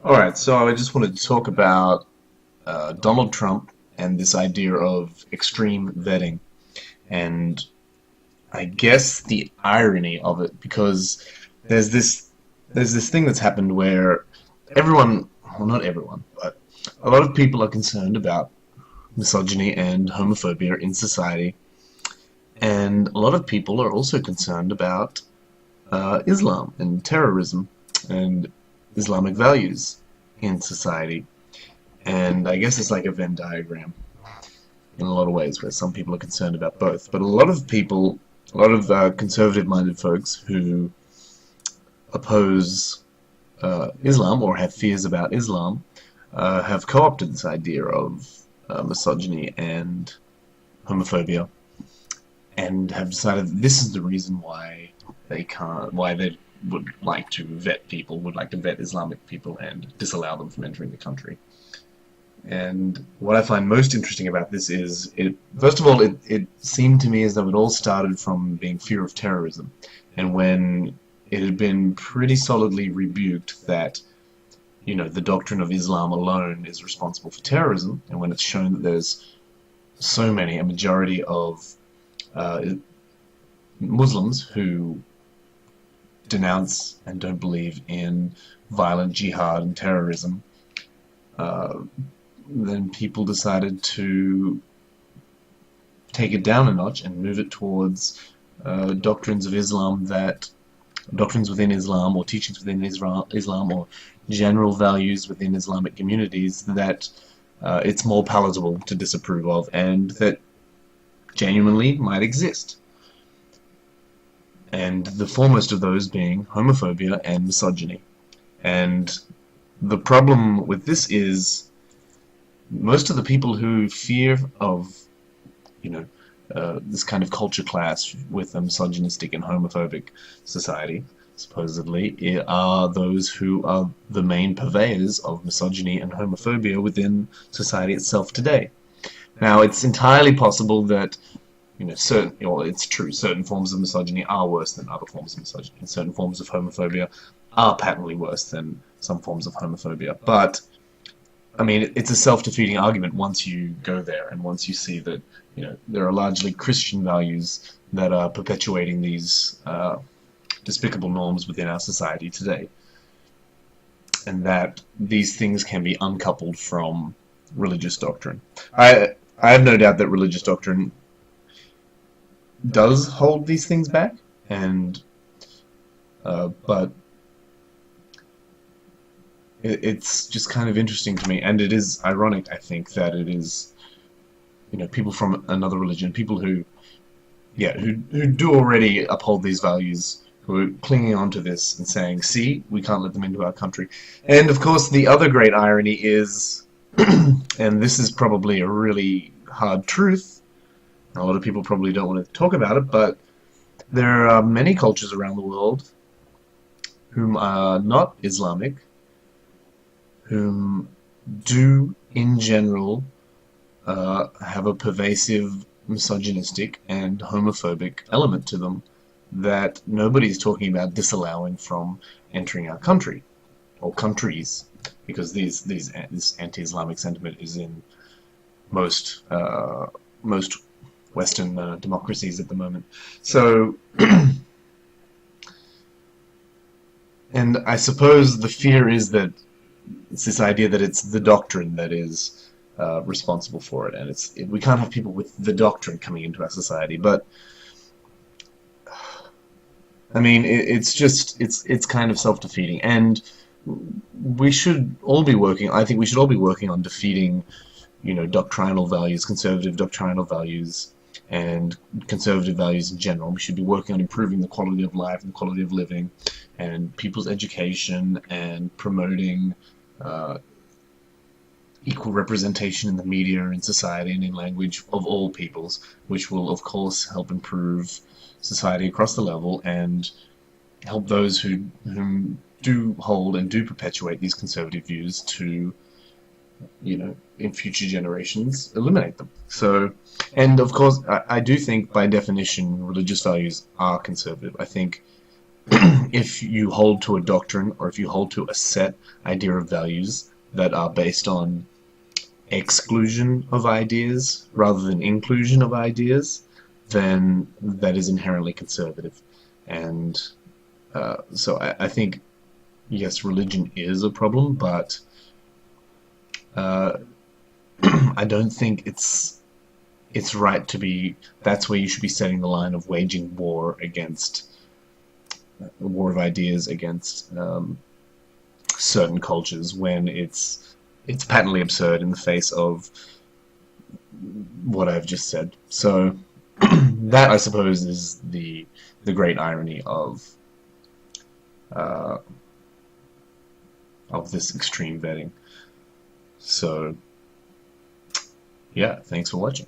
Alright, so I just wanted to talk about Donald Trump and this idea of extreme vetting, and I guess the irony of it, because there's this there's this thing that's happened where everyone, well, not everyone, but a lot of people are concerned about misogyny and homophobia in society, and a lot of people are also concerned about Islam and terrorism and Islamic values in society. And I guess it's like a Venn diagram in a lot of ways, where some people are concerned about both. But a lot of people, a lot of conservative-minded folks who oppose Islam or have fears about Islam have co-opted this idea of misogyny and homophobia, and have decided that this is the reason why they would like to vet people, would like to vet Islamic people and disallow them from entering the country. And what I find most interesting about this is, first of all, it seemed to me as though it all started from being fear of terrorism. And when it had been pretty solidly rebuked that, the doctrine of Islam alone is responsible for terrorism, and when it's shown that there's a majority of Muslims who denounce and don't believe in violent jihad and terrorism, uh, then people decided to take it down a notch and move it towards doctrines of Islam doctrines within Islam or teachings within Islam or general values within Islamic communities that it's more palatable to disapprove of and that genuinely might exist. And the foremost of those being homophobia and misogyny. And the problem with this is most of the people who fear of, this kind of culture clash with a misogynistic and homophobic society, supposedly, are those who are the main purveyors of misogyny and homophobia within society itself today. Now, it's entirely possible that, it's true, certain forms of misogyny are worse than other forms of misogyny, and certain forms of homophobia are patently worse than some forms of homophobia. But I mean, it's a self-defeating argument once you go there, and once you see that, there are largely Christian values that are perpetuating these despicable norms within our society today, and that these things can be uncoupled from religious doctrine. I have no doubt that religious doctrine does hold these things back, and but it's just kind of interesting to me, and it is ironic, I think, that it is, people from another religion, people who do already uphold these values, who are clinging on to this and saying, see, we can't let them into our country. And, of course, the other great irony is, and this is probably a really hard truth, a lot of people probably don't want to talk about it, but there are many cultures around the world whom are not Islamic, whom do, in general, have a pervasive misogynistic and homophobic element to them that nobody's talking about disallowing from entering our country, or countries, because this anti-Islamic sentiment is in most Western democracies at the moment. So, and I suppose the fear is that it's this idea that it's the doctrine that is responsible for it, and we can't have people with the doctrine coming into our society. But I mean, it's kind of self-defeating, and we should all be working. I think we should all be working on defeating, doctrinal values, conservative doctrinal values, and conservative values in general. We should be working on improving the quality of life and the quality of living, and people's education, and promoting equal representation in the media and society and in language of all peoples, which will, of course, help improve society across the level and help those who do hold and do perpetuate these conservative views to, in future generations, eliminate them. So, and of course, I do think, by definition, religious values are conservative. I think if you hold to a doctrine or if you hold to a set idea of values that are based on exclusion of ideas rather than inclusion of ideas, then that is inherently conservative. And so I think, yes, religion is a problem, but uh, I don't think it's right to be. That's where you should be setting the line of waging war against a war of ideas against certain cultures when it's patently absurd in the face of what I've just said. So that, I suppose, is the great irony uh, of this extreme vetting. So yeah, thanks for watching.